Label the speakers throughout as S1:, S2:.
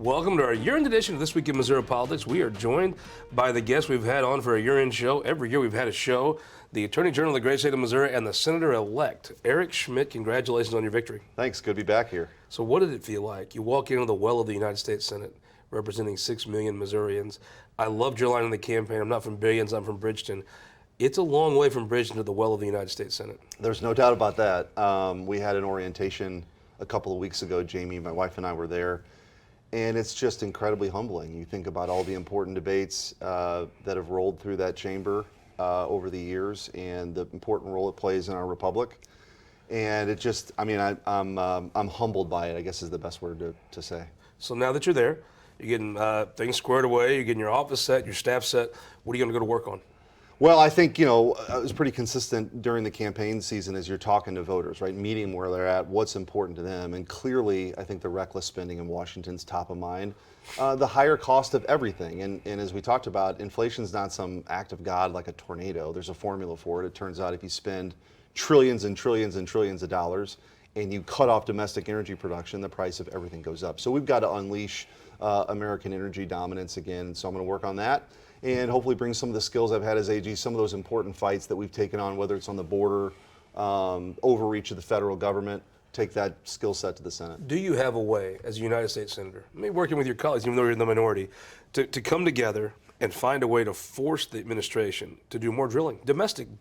S1: Welcome to our year-end edition of This Week in Missouri Politics. We are joined by the guests we've had on for a year-end show. Every year we've had a show. The Attorney General of the great state of Missouri and the Senator-elect, Eric Schmitt. Congratulations on your victory.
S2: Thanks. Good to be back here.
S1: So what did it feel like? You walk into the well of the United States Senate, representing 6 million Missourians. I loved your line in the campaign. I'm not from Billions, I'm from Bridgeton. It's a long way from Bridgeton to the well of the United States Senate.
S2: There's no doubt about that. We had an orientation a couple of weeks ago. Jamie, my wife, and I were there. And it's just incredibly humbling. You think about all the important debates that have rolled through that chamber over the years and the important role it plays in our republic. And it just, I mean, I'm humbled by it, I guess is the best word to say.
S1: So now that you're there, you're getting things squared away, you're getting your office set, your staff set. What are you going to go to work on?
S2: Well, I think, you know, it was pretty consistent during the campaign season as you're talking to voters, right? Meeting where they're at, what's important to them. And clearly, I think the reckless spending in Washington's top of mind. The higher cost of everything. And as we talked about, inflation's not some act of God like a tornado. There's a formula for it. It turns out if you spend trillions and trillions and trillions of dollars and you cut off domestic energy production, the price of everything goes up. So we've got to unleash American energy dominance again. So I'm going to work on that. And hopefully bring some of the skills I've had as AG, some of those important fights that we've taken on, whether it's on the border, overreach of the federal government, take that skill set to the Senate.
S1: Do you have a way, as a United States Senator, maybe working with your colleagues, even though you're in the minority, to come together and find a way to force the administration to do more drilling, domestic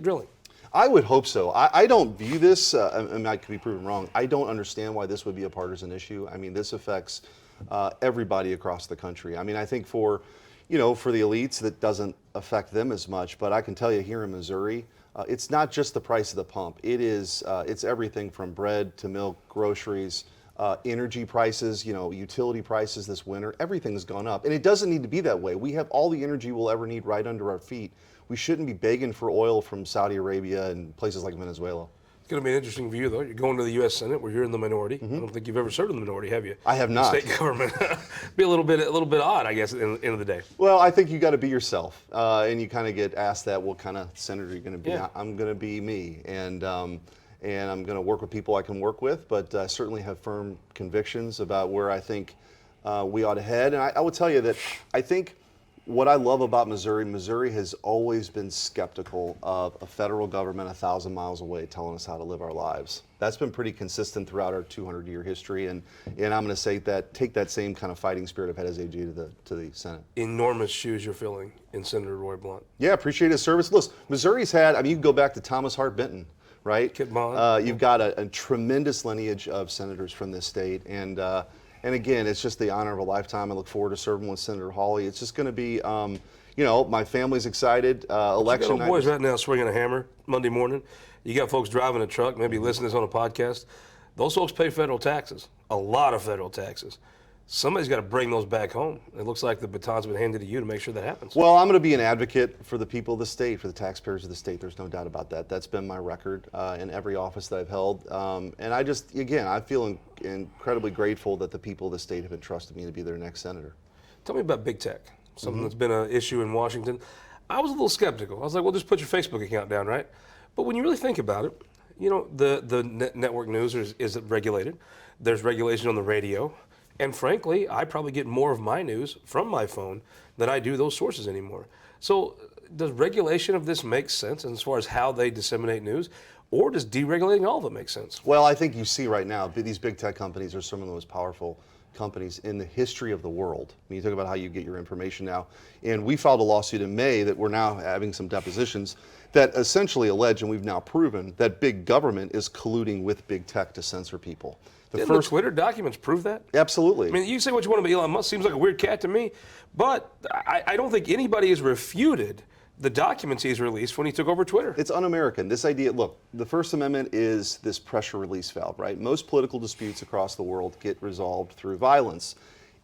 S1: drilling?
S2: I would hope so. I don't view this, and I could be proven wrong, I don't understand why this would be a partisan issue. I mean, this affects everybody across the country. I mean, I think for the elites, that doesn't affect them as much. But I can tell you here in Missouri, it's not just the price of the pump. It's everything from bread to milk, groceries, energy prices, utility prices this winter. Everything's gone up. And it doesn't need to be that way. We have all the energy we'll ever need right under our feet. We shouldn't be begging for oil from Saudi Arabia and places like Venezuela.
S1: It's going to be an interesting view, though. You're going to the U.S. Senate, where you're in the minority. I don't think you've ever served in the minority, have you?
S2: I have not.
S1: State government. Be a little bit odd, I guess, at the end of the day.
S2: Well, I think you got to be yourself, and you kind of get asked that, what kind of senator are you going to be?
S1: Yeah.
S2: I'm going to be me, and I'm going to work with people I can work with, but I certainly have firm convictions about where I think we ought to head. And I will tell you that I think what I love about Missouri has always been skeptical of a federal government 1,000 miles away telling us how to live our lives. That's been pretty consistent throughout our 200-year history, and I'm going to say that, take that same kind of fighting spirit I've had as AG to the Senate.
S1: Enormous shoes you're filling in Senator Roy Blunt.
S2: Yeah, appreciate his service. Listen, Missouri's had, I mean, you can go back to Thomas Hart Benton, right?
S1: Kit Bond.
S2: You've got a tremendous lineage of senators from this state, and again, it's just the honor of a lifetime. I look forward to serving with Senator Hawley. It's just going to be, my family's excited. Election
S1: You got
S2: night.
S1: boys right now swinging a hammer Monday morning. You got folks driving a truck, maybe listening to this on a podcast. Those folks pay federal taxes, a lot of federal taxes. Somebody's got to bring those back home. It looks like the baton's been handed to you to make sure that happens.
S2: Well, I'm going to be an advocate for the people of the state, for the taxpayers of the state. There's no doubt about that. That's been my record in every office that I've held. And I feel incredibly grateful that the people of the state have entrusted me to be their next senator.
S1: Tell me about big tech, something that's been an issue in Washington. I was a little skeptical. I was like, well, just put your Facebook account down, right? But when you really think about it, the network news is regulated. There's regulation on the radio. And frankly, I probably get more of my news from my phone than I do those sources anymore. So does regulation of this make sense as far as how they disseminate news? Or does deregulating all of it make sense?
S2: Well, I think you see right now, these big tech companies are some of the most powerful companies in the history of the world. I mean, you talk about how you get your information now. And we filed a lawsuit in May that we're now having some depositions that essentially allege, and we've now proven, that big government is colluding with big tech to censor people.
S1: Didn't the Twitter documents prove that?
S2: Absolutely.
S1: I mean, you say what you want about Elon Musk, seems like a weird cat to me, but I don't think anybody has refuted the documents he's released when he took over Twitter.
S2: It's un-American. This idea, look, the First Amendment is this pressure release valve, right? Most political disputes across the world get resolved through violence.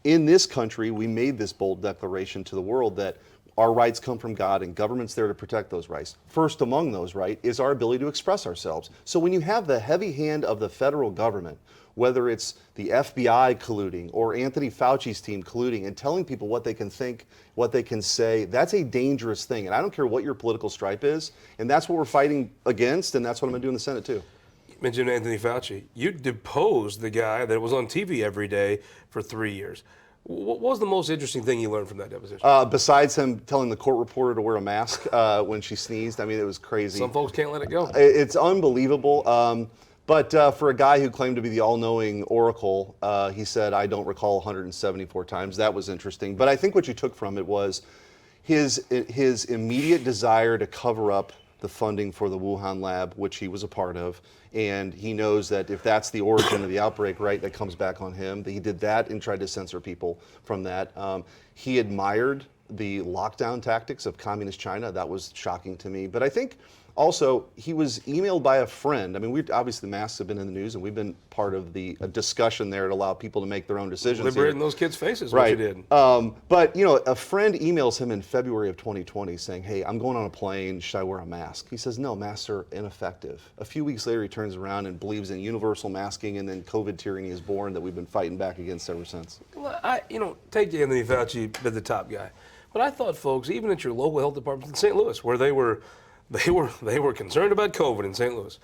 S2: In this country, we made this bold declaration to the world that our rights come from God and government's there to protect those rights. First among those, right, is our ability to express ourselves. So when you have the heavy hand of the federal government, whether it's the FBI colluding or Anthony Fauci's team colluding and telling people what they can think, what they can say, that's a dangerous thing. And I don't care what your political stripe is, and that's what we're fighting against, and that's what I'm going to do in the Senate too.
S1: You mentioned Anthony Fauci. You deposed the guy that was on TV every day for 3 years. What was the most interesting thing you learned from that deposition?
S2: Besides him telling the court reporter to wear a mask when she sneezed, I mean, it was crazy.
S1: Some folks can't let it go.
S2: It's unbelievable. But for a guy who claimed to be the all-knowing oracle, he said, I don't recall 174 times. That was interesting. But I think what you took from it was his immediate desire to cover up the funding for the Wuhan lab, which he was a part of. And he knows that if that's the origin of the outbreak, right, that comes back on him. He did that and tried to censor people from that. He admired the lockdown tactics of communist China. That was shocking to me. But I think also, he was emailed by a friend. I mean, obviously the masks have been in the news, and we've been part of the discussion there to allow people to make their own decisions.
S1: Liberating those kids' faces,
S2: right?
S1: What you did.
S2: But you know, a friend emails him in February of 2020 saying, "Hey, I'm going on a plane. Should I wear a mask?" He says, "No, masks are ineffective." A few weeks later, he turns around and believes in universal masking, and then COVID tyranny is born that we've been fighting back against ever since.
S1: Well, take Anthony Fauci, been the top guy, but I thought, folks, even at your local health department in St. Louis, where they were concerned about COVID in St. Louis.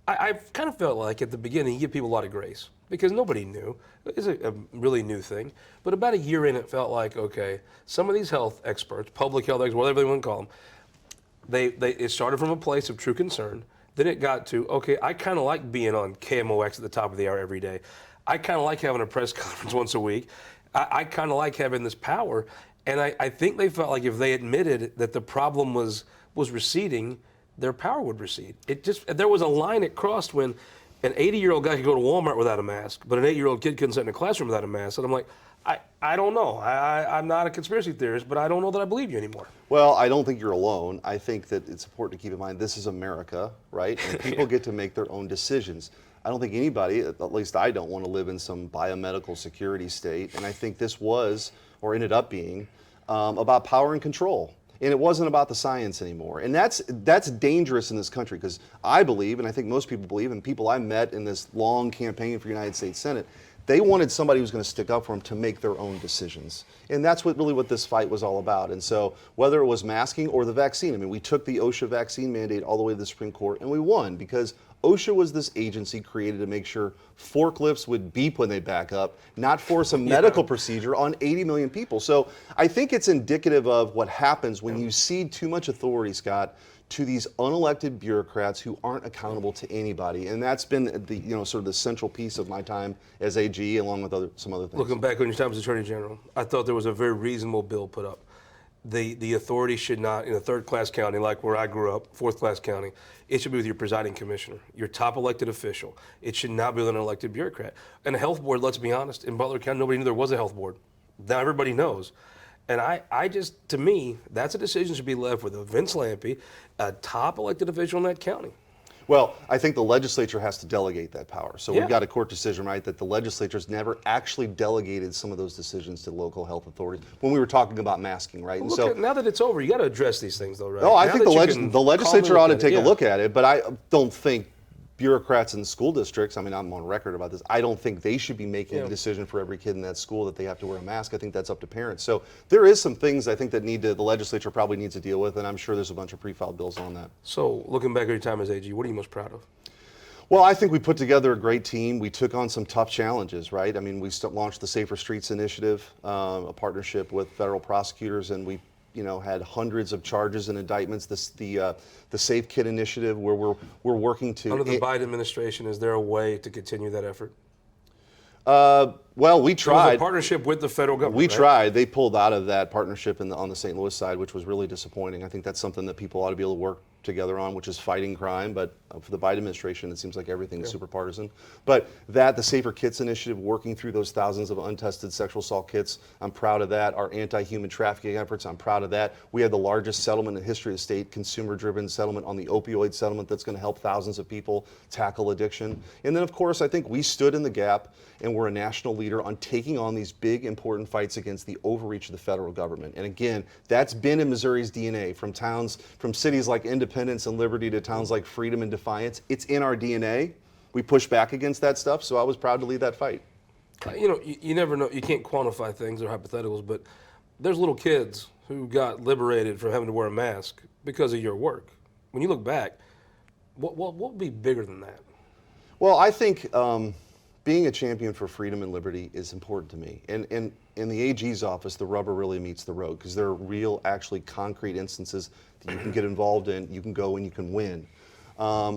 S1: I've kind of felt like at the beginning you give people a lot of grace because nobody knew. It's a really new thing. But about a year in, it felt like, okay, some of these health experts, public health experts, whatever they want to call them, it started from a place of true concern. Then it got to, okay, I kind of like being on KMOX at the top of the hour every day. I kind of like having a press conference once a week. I kind of like having this power. And I think they felt like if they admitted that the problem was receding, their power would recede. There was a line it crossed when an 80-year-old guy could go to Walmart without a mask, but an 8-year-old kid couldn't sit in a classroom without a mask. And I'm like, I don't know. I'm not a conspiracy theorist, but I don't know that I believe you anymore.
S2: Well, I don't think you're alone. I think that it's important to keep in mind this is America, right? And people get to make their own decisions. I don't think anybody, at least I don't, want to live in some biomedical security state. And I think this was, or ended up being, about power and control. And it wasn't about the science anymore. And that's dangerous in this country because I believe, and I think most people believe, and people I met in this long campaign for United States Senate, they wanted somebody who was going to stick up for them to make their own decisions. And that's what this fight was all about. And so whether it was masking or the vaccine, I mean, we took the OSHA vaccine mandate all the way to the Supreme Court and we won because OSHA was this agency created to make sure forklifts would beep when they back up, not force a medical procedure on 80 million people. So I think it's indicative of what happens when you cede too much authority, Scott, to these unelected bureaucrats who aren't accountable to anybody. And that's been the sort of the central piece of my time as AG, along with some other things.
S1: Looking back on your time as Attorney General, I thought there was a very reasonable bill put up. The authority should not, in a third-class county like where I grew up, fourth-class county, it should be with your presiding commissioner, your top elected official. It should not be with an elected bureaucrat. And a health board, let's be honest, in Butler County, nobody knew there was a health board. Now everybody knows. And I just, to me, that's a decision that should be left with Vince Lampe, a top elected official in that county.
S2: Well, I think the legislature has to delegate that power. So we've got a court decision, right, that the legislature's never actually delegated some of those decisions to local health authorities when we were talking about masking, right?
S1: Well, and now that it's over, you got to address these things, though, right?
S2: No, I
S1: now
S2: think the legislature ought to take a look at it, but I don't think bureaucrats in school districts, I mean, I'm on record about this, I don't think they should be making a decision for every kid in that school that they have to wear a mask. I think that's up to parents. So there is some things I think that the legislature probably needs to deal with, and I'm sure there's a bunch of pre-filed bills on that.
S1: So looking back at your time as AG, what are you most proud of?
S2: Well, I think we put together a great team. We took on some tough challenges, right? I mean, we launched the Safer Streets Initiative, a partnership with federal prosecutors, and we had hundreds of charges and indictments. The Safe Kid Initiative, where we're working to.
S1: Under the Biden administration, is there a way to continue that effort?
S2: Well, we tried.
S1: It was a partnership with the federal government.
S2: We tried. They pulled out of that partnership on the St. Louis side, which was really disappointing. I think that's something that people ought to be able to work together on, which is fighting crime. But for the Biden administration, it seems like everything is super partisan. But the Safer Kits Initiative, working through those thousands of untested sexual assault kits, I'm proud of that. Our anti-human trafficking efforts, I'm proud of that. We had the largest settlement in the history of the state, consumer-driven settlement on the opioid settlement that's going to help thousands of people tackle addiction. And then, of course, I think we stood in the gap and we're a national leader on taking on these big, important fights against the overreach of the federal government. And again, that's been in Missouri's DNA, from cities like Independence and Liberty to towns like Freedom and Defiance. It's in our DNA. We push back against that stuff, so I was proud to lead that fight.
S1: You never know. You can't quantify things or hypotheticals, but there's little kids who got liberated from having to wear a mask because of your work. When you look back, what would be bigger than that? Well,
S2: I think being a champion for freedom and liberty is important to me. And in the AG's office, the rubber really meets the road because there are real, actually concrete instances that you can get involved in, you can go and you can win.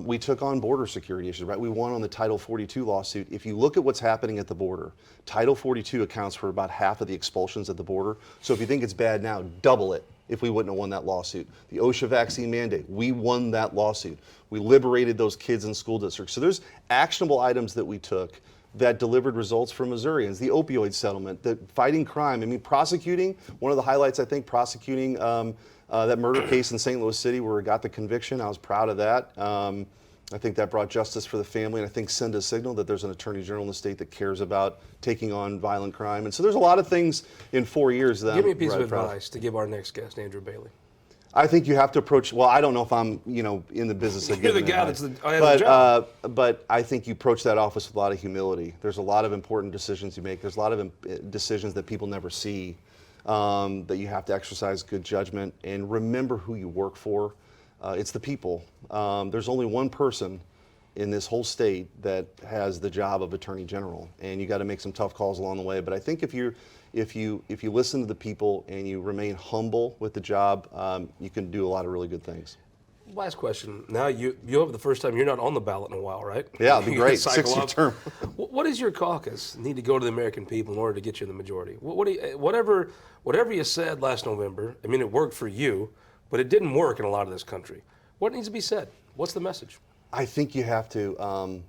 S2: We took on border security issues, right? We won on the Title 42 lawsuit. If you look at what's happening at the border, Title 42 accounts for about half of the expulsions at the border. So if you think it's bad now, double it if we wouldn't have won that lawsuit. The OSHA vaccine mandate, we won that lawsuit. We liberated those kids in school districts. So there's actionable items that we took that delivered results for Missourians. The opioid settlement, the fighting crime. I mean, prosecuting, one of the highlights, I think, prosecuting that murder case in St. Louis City where we got the conviction. I was proud of that. I think that brought justice for the family, and I think send a signal that there's an attorney general in the state that cares about taking on violent crime. And so there's a lot of things in 4 years that
S1: Give me a
S2: I'm
S1: piece of
S2: really proud
S1: advice to give our next guest, Andrew Bailey.
S2: I think you have to approach. Well, I don't know if I'm, in the business of
S1: You're the
S2: giving
S1: guy
S2: advice,
S1: that's the job.
S2: but I think you approach that office with a lot of humility. There's a lot of important decisions you make. There's a lot of decisions that people never see. That you have to exercise good judgment and remember who you work for. It's the people. There's only one person in this whole state that has the job of Attorney General, and you got to make some tough calls along the way. But I think if you listen to the people and you remain humble with the job, you can do a lot of really good things.
S1: Last question. Now you'll have the first time you're not on the ballot in a while, right?
S2: Yeah, it'll be great.
S1: Cycle
S2: 6-year
S1: up.
S2: term.
S1: What does your caucus need to go to the American people in order to get you in the majority? Whatever you said last November, I mean, it worked for you, but it didn't work in a lot of this country. What needs to be said? What's the message?
S2: I think you have to,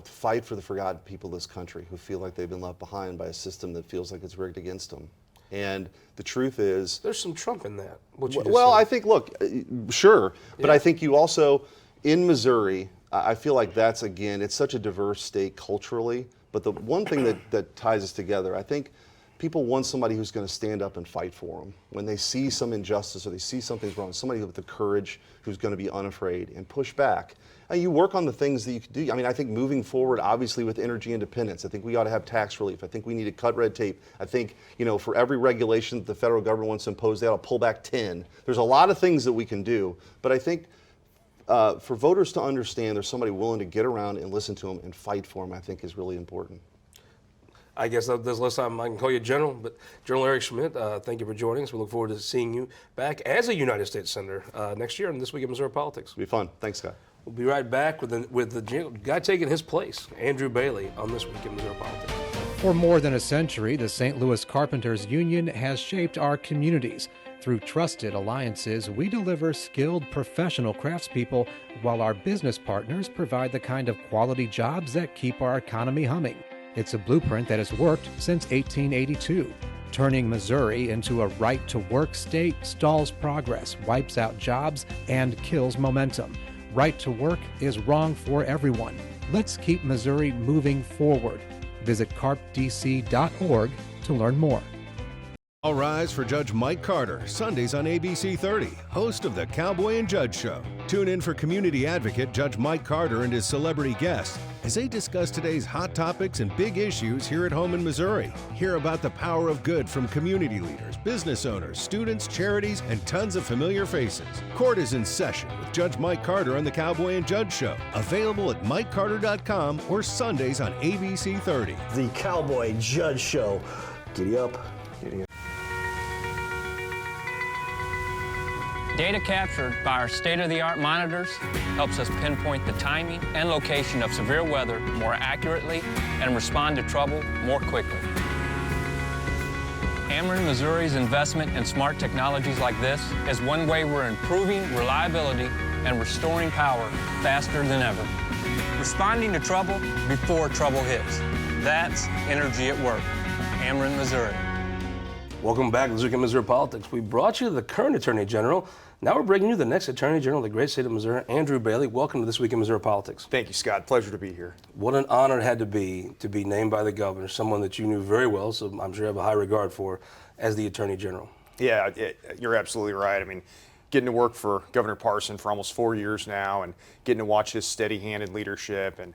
S2: fight for the forgotten people of this country who feel like they've been left behind by a system that feels like it's rigged against them. And the truth is,
S1: there's some Trump in that. What you just
S2: well,
S1: said.
S2: I think, look, sure, but
S1: Yeah.
S2: I think you also, in Missouri, I feel like that's, again, it's such a diverse state culturally, but the one thing that ties us together, I think people want somebody who's going to stand up and fight for them. When they see some injustice or they see something's wrong, somebody with the courage who's going to be unafraid and push back. And you work on the things that you can do. I mean, I think moving forward, obviously, with energy independence, I think we ought to have tax relief. I think we need to cut red tape. I think, for every regulation that the federal government wants to impose, they ought to pull back 10. There's a lot of things that we can do, but I think for voters to understand there's somebody willing to get around and listen to them and fight for them, I think is really important.
S1: I guess there's less time I can call you General, but General Eric Schmitt, thank you for joining us. We look forward to seeing you back as a United States Senator next year on This Week in Missouri Politics.
S2: It'll be fun. Thanks, Scott.
S1: We'll be right back with the guy taking his place, Andrew Bailey, on This Week in Missouri Politics.
S3: For more than a century, the St. Louis Carpenters Union has shaped our communities. Through trusted alliances, we deliver skilled professional craftspeople while our business partners provide the kind of quality jobs that keep our economy humming. It's a blueprint that has worked since 1882. Turning Missouri into a right-to-work state stalls progress, wipes out jobs, and kills momentum. Right to work is wrong for everyone. Let's keep Missouri moving forward. Visit carpdc.org to learn more.
S4: All rise for Judge Mike Carter, Sundays on ABC 30, host of the Cowboy and Judge Show. Tune in for community advocate Judge Mike Carter and his celebrity guests as they discuss today's hot topics and big issues here at home in Missouri. Hear about the power of good from community leaders, business owners, students, charities, and tons of familiar faces. Court is in session with Judge Mike Carter on the Cowboy and Judge Show. Available at MikeCarter.com or Sundays on ABC 30.
S5: The Cowboy Judge Show. Giddy up. Giddy up.
S6: Data captured by our state-of-the-art monitors helps us pinpoint the timing and location of severe weather more accurately and respond to trouble more quickly. Ameren, Missouri's investment in smart technologies like this is one way we're improving reliability and restoring power faster than ever. Responding to trouble before trouble hits. That's energy at work. Ameren, Missouri.
S1: Welcome back to This Week in Missouri Politics. We brought you the current Attorney General. Now we're bringing you the next Attorney General of the great state of Missouri, Andrew Bailey. Welcome to This Week in Missouri Politics.
S7: Thank you, Scott. Pleasure to be here.
S1: What an honor it had to be named by the governor, someone that you knew very well, so I'm sure you have a high regard for, as the Attorney General.
S7: Yeah, you're absolutely right. I mean, getting to work for Governor Parson for almost 4 years now and getting to watch his steady-handed leadership, and,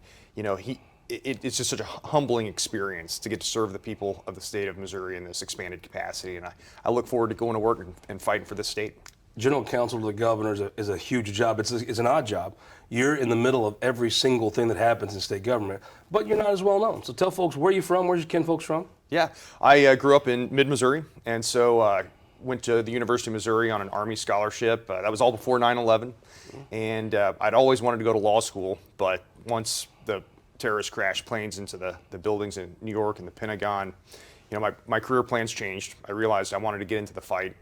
S7: it's just such a humbling experience to get to serve the people of the state of Missouri in this expanded capacity, and I look forward to going to work and fighting for this state.
S1: General counsel to the governor is a huge job. It's an odd job. You're in the middle of every single thing that happens in state government, but you're not as well known. So tell folks, where are you from? Where's your kinfolks from?
S7: Yeah, I grew up in mid-Missouri, and so went to the University of Missouri on an Army scholarship. That was all before 9/11, and I'd always wanted to go to law school, but once the terrorists crashed planes into the buildings in New York and the Pentagon, my career plans changed. I realized I wanted to get into the fight.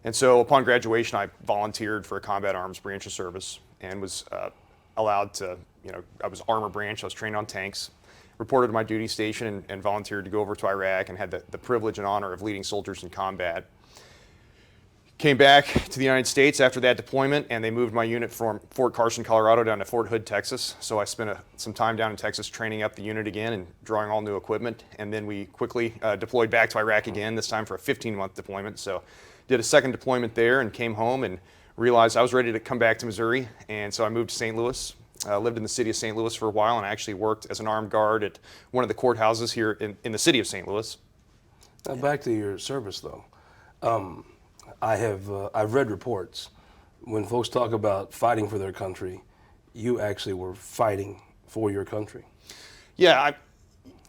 S7: And so upon graduation, I volunteered for a combat arms branch of service and was allowed to, I was armor branch, I was trained on tanks, reported to my duty station and volunteered to go over to Iraq and had the privilege and honor of leading soldiers in combat. Came back to the United States after that deployment, and they moved my unit from Fort Carson, Colorado down to Fort Hood, Texas. So I spent some time down in Texas training up the unit again and drawing all new equipment. And then we quickly deployed back to Iraq again, this time for a 15-month deployment. So did a second deployment there and came home and realized I was ready to come back to Missouri. And so I moved to St. Louis, lived in the city of St. Louis for a while, and I actually worked as an armed guard at one of the courthouses here in the city of St. Louis.
S1: Now back to your service, though. I've read reports when folks talk about fighting for their country, you actually were fighting for your country.
S7: Yeah,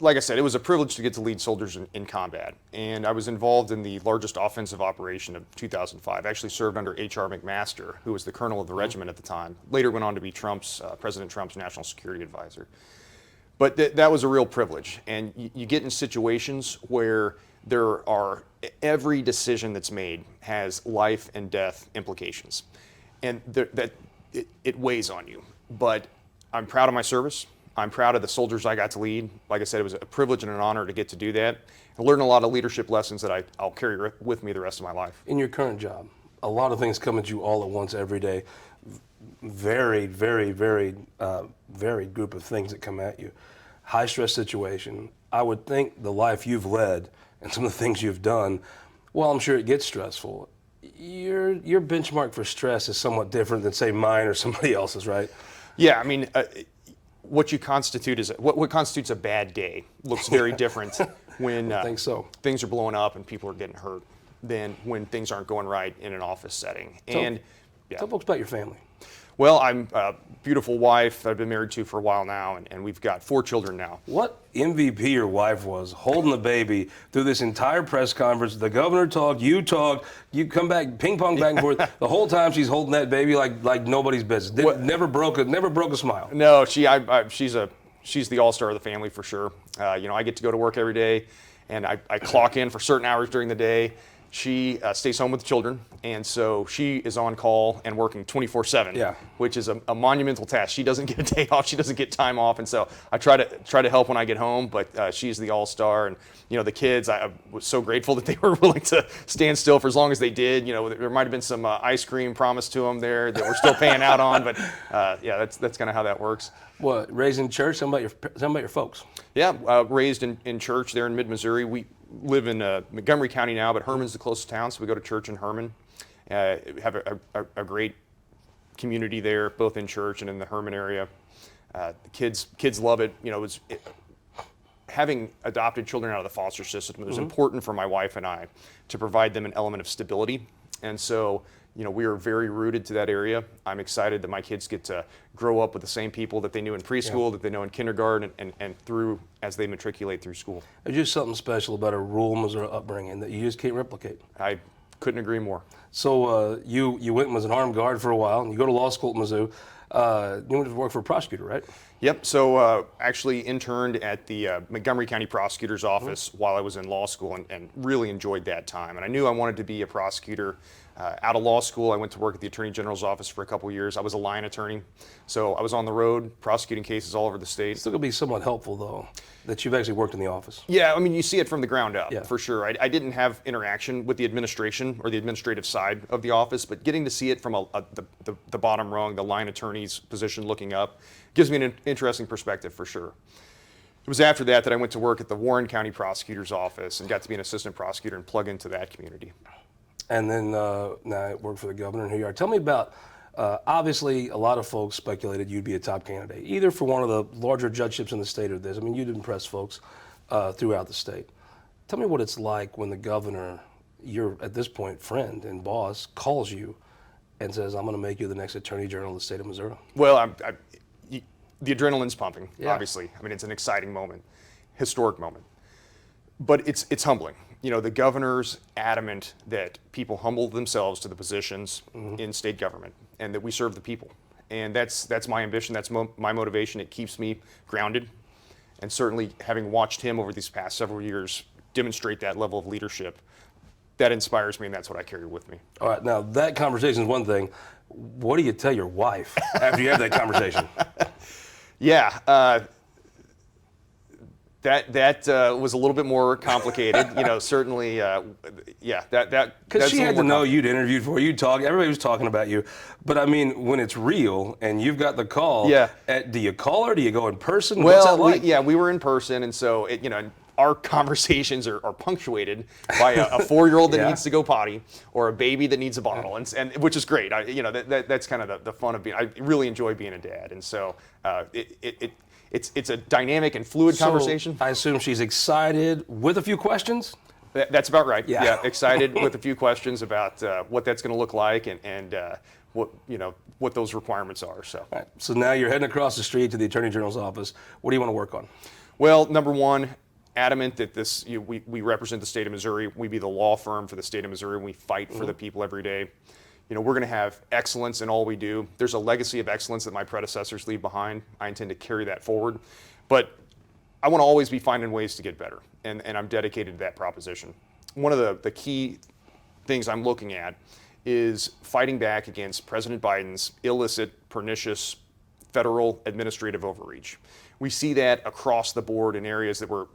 S7: like I said, it was a privilege to get to lead soldiers in combat, and I was involved in the largest offensive operation of 2005. I actually served under H.R. McMaster, who was the colonel of the regiment at the time. Later went on to be President Trump's national security advisor. But that was a real privilege, and you get in situations where every decision that's made has life and death implications, and it weighs on you. But I'm proud of my service. I'm proud of the soldiers I got to lead. Like I said, it was a privilege and an honor to get to do that. I learned a lot of leadership lessons that I'll carry with me the rest of my life.
S1: In your current job, a lot of things come at you all at once every day. Very, very, very varied group of things that come at you. High stress situation. I would think the life you've led and some of the things you've done, well, I'm sure it gets stressful. Your benchmark for stress is somewhat different than, say, mine or somebody else's, right?
S7: Yeah, I mean, what constitutes a bad day looks very different when
S1: I think so.
S7: Things are blowing up and people are getting hurt than when things aren't going right in an office setting.
S1: Tell folks about your family.
S7: Well, I'm a beautiful wife that I've been married to for a while now, and we've got 4 children now.
S1: What MVP your wife was, holding the baby through this entire press conference. The governor talked, you come back, ping pong back and forth. The whole time she's holding that baby like nobody's business. Never broke a smile.
S7: No, she's the all-star of the family for sure. I get to go to work every day, and I clock in for certain hours during the day. She stays home with the children, and so she is on call and working 24/7, which is a monumental task. She doesn't get a day off, she doesn't get time off, and so I try to help when I get home. But she's the all-star, and the kids. I was so grateful that they were willing to stand still for as long as they did. There might have been some ice cream promised to them there that we're still paying out on, but that's kind of how that works.
S1: What, raised in church? Tell me about your folks.
S7: Yeah, raised in church there in mid-Missouri. We live in Montgomery County now, but Herman's the closest town, so we go to church in Herman. We have a great community there, both in church and in the Herman area. The kids love it. Having adopted children out of the foster system, it was important for my wife and I to provide them an element of stability. And so, we are very rooted to that area. I'm excited that my kids get to grow up with the same people that they knew in preschool, that they know in kindergarten, and through as they matriculate through school.
S1: There's just something special about a rural Missouri upbringing that you just can't replicate.
S7: I couldn't agree more.
S1: So you went and was an armed guard for a while, and you go to law school at Mizzou. You went to work for a prosecutor, right?
S7: Yep. So actually interned at the Montgomery County Prosecutor's Office while I was in law school, and really enjoyed that time. And I knew I wanted to be a prosecutor. Out of law school, I went to work at the Attorney General's office for a couple years. I was a line attorney, so I was on the road prosecuting cases all over the state.
S1: It's still going to be somewhat helpful, though, that you've actually worked in the office.
S7: Yeah, I mean, you see it from the ground up,
S1: Yeah.
S7: for sure. I didn't have interaction with the administration or the administrative side of the office, but getting to see it from the bottom rung, the line attorney's position looking up, gives me an interesting perspective for sure. It was after that I went to work at the Warren County Prosecutor's Office and got to be an assistant prosecutor and plug into that community.
S1: And then now I work for the governor, and here you are. Tell me about, obviously, a lot of folks speculated you'd be a top candidate, either for one of the larger judgeships in the state or this. I mean, you'd impress folks throughout the state. Tell me what it's like when the governor, your, at this point, friend and boss, calls you and says, I'm going to make you the next Attorney General of the state of Missouri.
S7: Well, the adrenaline's pumping,
S1: Yeah.
S7: obviously. I mean, it's an exciting moment, historic moment. But it's humbling. You know, the governor's adamant that people humble themselves to the positions in state government and that we serve the people. And that's my ambition. That's my motivation. It keeps me grounded. And certainly having watched him over these past several years demonstrate that level of leadership, that inspires me, and that's what I carry with me.
S1: All right, now that conversation is one thing. What do you tell your wife after you have that conversation?
S7: Yeah, that was a little bit more complicated. You know, certainly, yeah,
S1: Because she had to know you'd interviewed for you, talk. Everybody was talking about you, but I mean, when it's real and you've got the call,
S7: yeah.
S1: Do you call her? Do you go in person?
S7: Well,
S1: What's that like?
S7: we were in person, and so you know, our conversations are punctuated by a 4-year-old that needs to go potty or a baby that needs a bottle, and which is great. You know, that's kind of the fun of being. I really enjoy being a dad, and so it's a dynamic and fluid conversation.
S1: I assume she's excited with a few questions.
S7: That's about right.
S1: Yeah.
S7: Excited with a few questions about what that's going to look like and what those requirements are. So.
S1: All right, so now you're heading across the street to the Attorney General's office. What do you want to work on?
S7: Well, number one, adamant that we represent the state of Missouri. We be the law firm for the state of Missouri, and we fight for the people every day. You know, we're going to have excellence in all we do. There's a legacy of excellence that my predecessors leave behind. I intend to carry that forward. But I want to always be finding ways to get better, and I'm dedicated to that proposition. One of the key things I'm looking at is fighting back against President Biden's illicit, pernicious federal administrative overreach. We see that across the board in areas that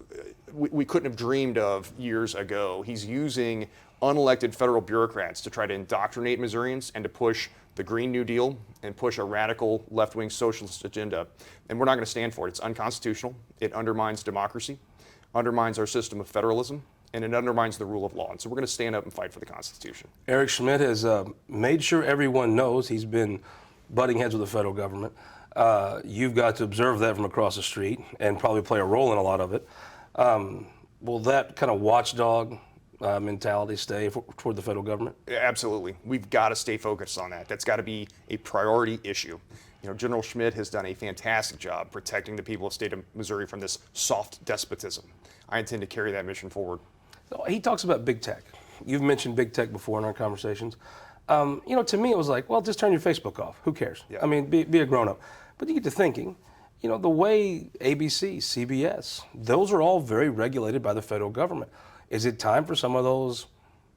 S7: we couldn't have dreamed of years ago. He's using unelected federal bureaucrats to try to indoctrinate Missourians and to push the Green New Deal and push a radical left-wing socialist agenda. And we're not going to stand for it. It's unconstitutional. It undermines democracy, undermines our system of federalism, and it undermines the rule of law. And so we're going to stand up and fight for the Constitution.
S1: Eric Schmitt has made sure everyone knows he's been butting heads with the federal government. You've got to observe that from across the street and probably play a role in a lot of it. Will that kind of watchdog mentality stay toward the federal government?
S7: Absolutely. We've got to stay focused on that. That's got to be a priority issue. You know, General Schmitt has done a fantastic job protecting the people of the state of Missouri from this soft despotism. I intend to carry that mission forward.
S1: So he talks about big tech. You've mentioned big tech before in our conversations. You know, to me, it was like, well, just turn your Facebook off. Who cares?
S7: Yeah.
S1: I mean, be a grown-up. But you get to thinking, you know, the way ABC, CBS, those are all very regulated by the federal government. Is it time for some of those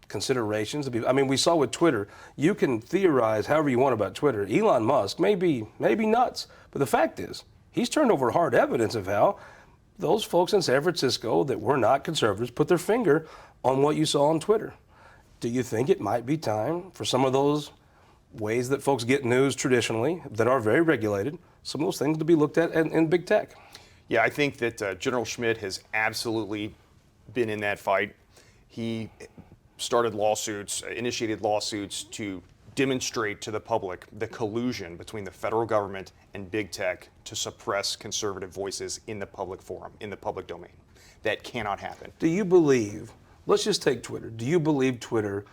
S1: considerations to be? I mean, we saw with Twitter, you can theorize however you want about Twitter. Elon Musk may be nuts, but the fact is, he's turned over hard evidence of how those folks in San Francisco that were not conservatives put their finger on what you saw on Twitter. Do you think it might be time for some of those ways that folks get news traditionally that are very regulated, some of those things to be looked at in big tech?
S7: Yeah, I think that General Schmitt has absolutely been in that fight. He started lawsuits, initiated lawsuits to demonstrate to the public the collusion between the federal government and big tech to suppress conservative voices in the public forum, in the public domain. That cannot happen.
S1: Do you believe, let's just take Twitter, do you believe Twitter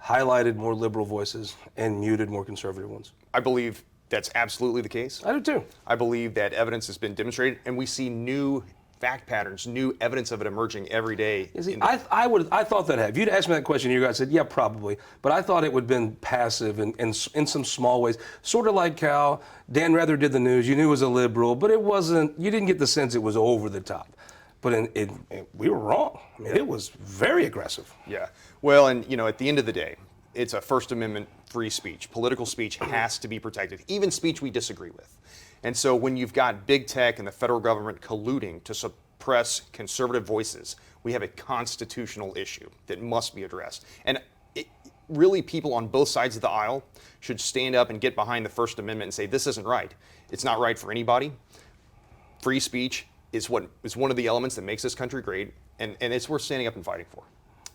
S1: highlighted more liberal voices and muted more conservative ones?
S7: I believe that's absolutely the case.
S1: I do too.
S7: I believe that evidence has been demonstrated, and we see new fact patterns, new evidence of it emerging every day.
S1: I thought that if you'd asked me that question, you guys said, yeah, probably. But I thought it would have been passive in some small ways. Sort of like how Dan Rather did the news. You knew it was a liberal, but it wasn't, you didn't get the sense it was over the top. But we were wrong. I mean, it was very aggressive.
S7: Yeah. Well, and you know, at the end of the day, it's a First Amendment free speech. Political speech has to be protected, even speech we disagree with. And so when you've got big tech and the federal government colluding to suppress conservative voices, we have a constitutional issue that must be addressed. And really, people on both sides of the aisle should stand up and get behind the First Amendment and say, this isn't right. It's not right for anybody. Free speech is one of the elements that makes this country great, and it's worth standing up and fighting for.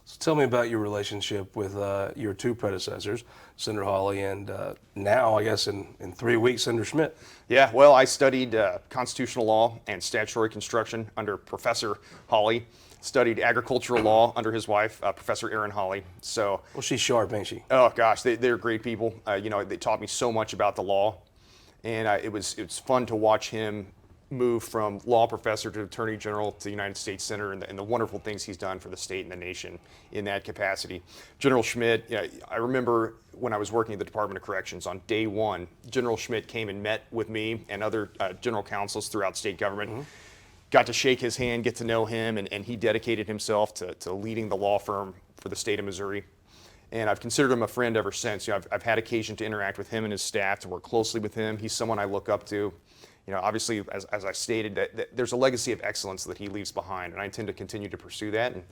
S1: So tell me about your relationship with your two predecessors, Senator Hawley, and now, I guess, in 3 weeks, Senator Schmitt.
S7: Yeah, well, I studied constitutional law and statutory construction under Professor Hawley, studied agricultural law under his wife, Professor Erin Hawley. So,
S1: well, she's sharp, ain't she?
S7: Oh, gosh, they're great people. You know, they taught me so much about the law, and it was fun to watch him move from law professor to attorney general to the United States Senator, and the wonderful things he's done for the state and the nation in that capacity. General Schmitt, I remember when I was working at the Department of Corrections on day one, General Schmitt came and met with me and other general counsels throughout state government. Got to shake his hand, get to know him, and he dedicated himself to leading the law firm for the state of Missouri. And I've considered him a friend ever since. I've had occasion to interact with him and his staff, to work closely with him. He's someone I look up to. Obviously, as I stated, that there's a legacy of excellence that he leaves behind, and I intend to continue to pursue that and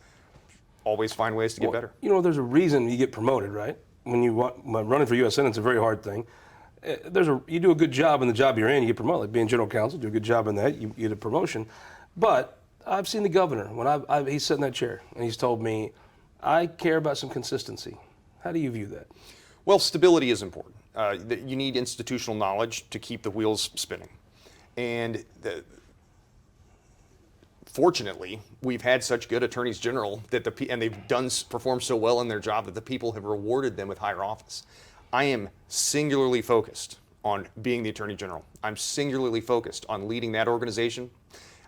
S7: always find ways to get better.
S1: There's a reason you get promoted, right? When running for U.S. Senate, it's a very hard thing. You do a good job in the job you're in, you get promoted. Like being general counsel, do a good job in that, you get a promotion. But I've seen the governor when he's sitting in that chair, and he's told me, I care about some consistency. How do you view that?
S7: Well, stability is important. You need institutional knowledge to keep the wheels spinning. And fortunately, we've had such good attorneys general and they've performed so well in their job that the people have rewarded them with higher office. I am singularly focused on being the attorney general. I'm singularly focused on leading that organization.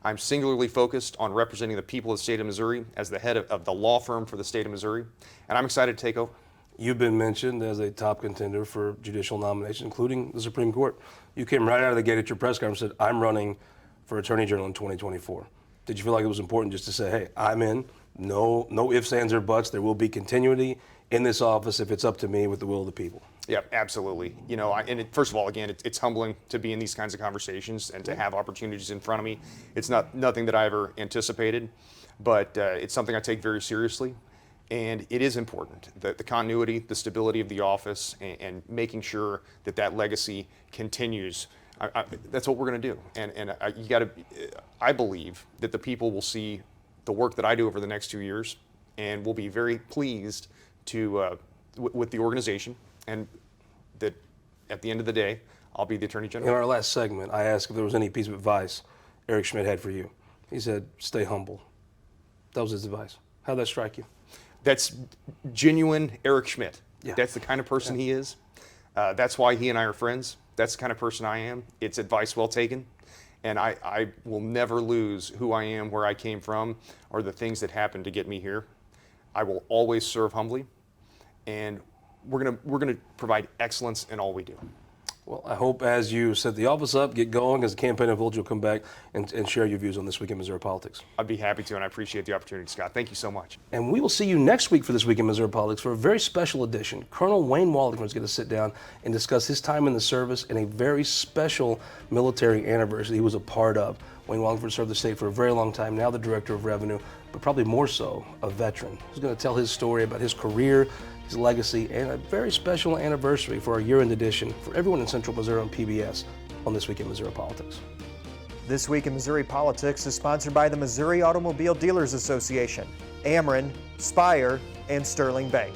S7: I'm singularly focused on representing the people of the state of Missouri as the head of the law firm for the state of Missouri, and I'm excited to take over.
S1: You've been mentioned as a top contender for judicial nominations, including the Supreme Court. You came right out of the gate at your press conference and said, I'm running for Attorney General in 2024. Did you feel like it was important just to say, hey, I'm in, no ifs, ands, or buts, there will be continuity in this office if it's up to me with the will of the people?
S7: Yeah, absolutely. First of all, again, it's humbling to be in these kinds of conversations and to have opportunities in front of me. It's nothing that I ever anticipated, but it's something I take very seriously. And it is important, the continuity, the stability of the office, and making sure that legacy continues. That's what we're going to do. And I believe that the people will see the work that I do over the next 2 years, and will be very pleased with the organization, and that at the end of the day, I'll be the Attorney General.
S1: In our last segment, I asked if there was any piece of advice Eric Schmitt had for you. He said, stay humble. That was his advice. How'd that strike you?
S7: That's genuine Eric Schmitt.
S1: Yeah.
S7: That's the kind of person he is. That's why he and I are friends. That's the kind of person I am. It's advice well taken. And I will never lose who I am, where I came from, or the things that happened to get me here. I will always serve humbly, and we're gonna provide excellence in all we do.
S1: Well, I hope as you set the office up, get going, as the campaign unfolds, you'll come back and share your views on This Week in Missouri Politics.
S7: I'd be happy to, and I appreciate the opportunity, Scott. Thank you so much.
S1: And we will see you next week for This Week in Missouri Politics for a very special edition. Colonel Wayne Waldron is going to sit down and discuss his time in the service and a very special military anniversary he was a part of. Wayne Waldron served the state for a very long time, now the Director of Revenue, but probably more so, a veteran. He's going to tell his story about his career, his legacy, and a very special anniversary for our year-end edition for everyone in Central Missouri on PBS on This Week in Missouri Politics.
S8: This Week in Missouri Politics is sponsored by the Missouri Automobile Dealers Association, Ameren, Spire, and Sterling Bank.